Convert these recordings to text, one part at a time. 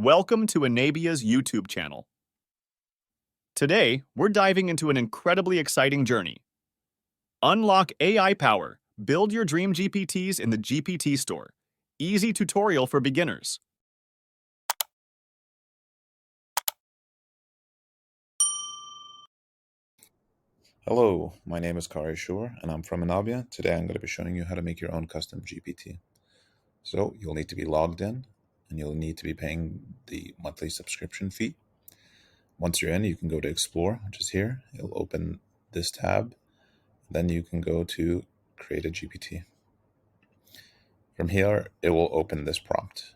Welcome to Inabia's YouTube channel. Today, we're diving into an incredibly exciting journey. Unlock AI power. Build your dream GPTs in the GPT Store. Easy tutorial for beginners. Hello, my name is Kari Shouur and I'm from Inabia. Today I'm going to be showing you how to make your own custom GPT. So you'll need to be logged in and you'll need to be paying the monthly subscription fee. Once you're in, you can go to Explore, which is here. It'll open this tab. Then you can go to Create a GPT. From here, it will open this prompt.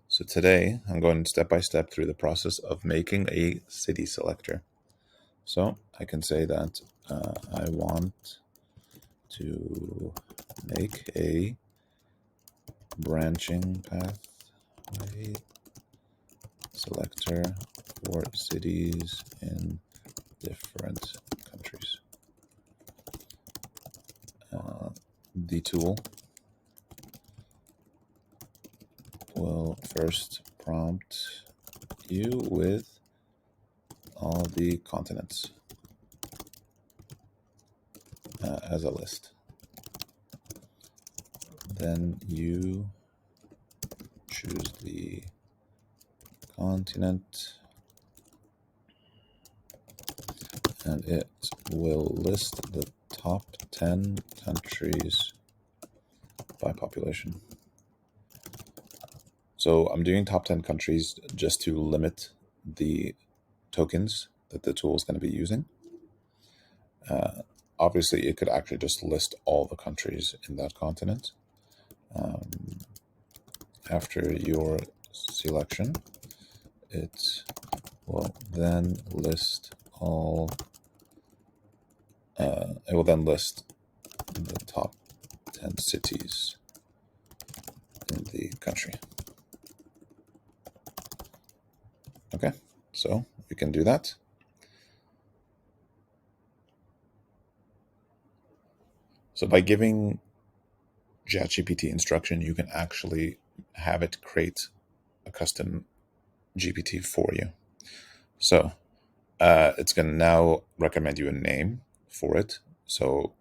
So today I'm going step by step through the process of making a city selector. So I can say that I want to make a branching pathway selector for cities in different countries. The tool will first prompt you with all the continents as a list. Then you choose the continent and it will list the top 10 countries by population. So I'm doing top 10 countries just to limit the tokens that the tool is going to be using. Obviously, it could actually just list all the countries in that continent. After your selection, it will then list all. It will then list the top 10 cities in the country. Okay, so we can do that. So by giving ChatGPT instruction, you can actually have it create a custom GPT for you. So it's going to now recommend you a name for it. So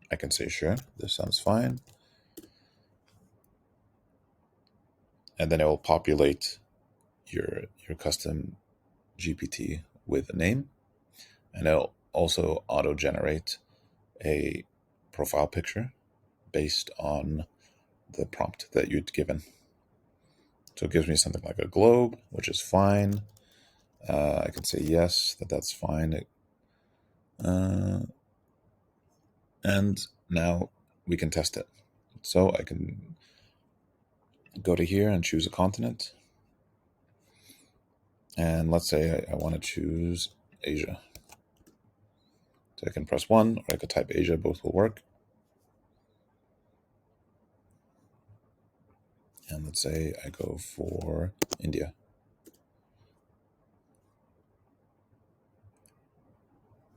I can say, sure, this sounds fine. And then it will populate your custom GPT with a name. And it'll also auto-generate a profile picture based on the prompt that you'd given. So it gives me something like a globe, which is fine. I can say yes, that's fine. And now we can test it. So I can go to here and choose a continent. And let's say I want to choose Asia. So I can press 1 or I could type Asia, both will work. And let's say I go for India.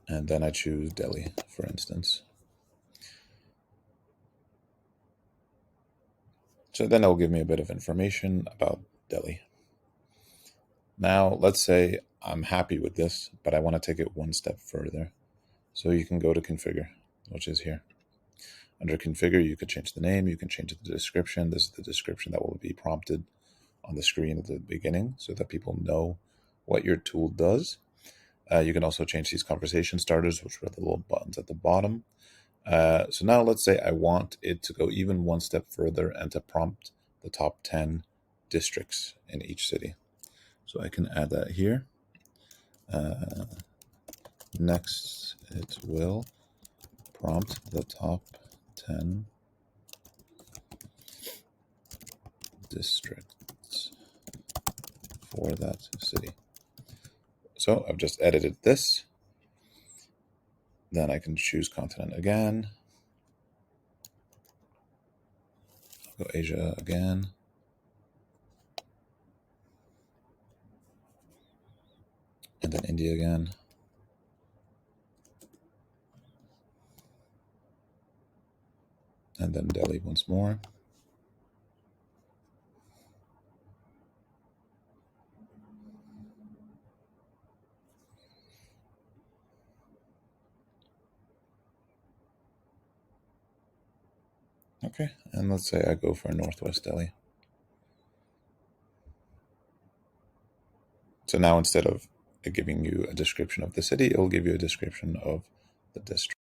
And then I choose Delhi, for instance. So then it'll give me a bit of information about Delhi. Now, let's say I'm happy with this, but I want to take it one step further. So you can go to Configure, which is here. Under Configure, you could change the name, you can change the description. This is the description that will be prompted on the screen at the beginning so that people know what your tool does. You can also change these conversation starters, which are the little buttons at the bottom. So now let's say I want it to go even one step further and to prompt the top 10 districts in each city. So I can add that here. Next, it will prompt the top 10 districts for that city. So I've just edited this. Then I can choose continent again. I'll go Asia again. And then India again. And then Delhi once more. Okay, and let's say I go for Northwest Delhi. So now instead of giving you a description of the city, it will give you a description of the district.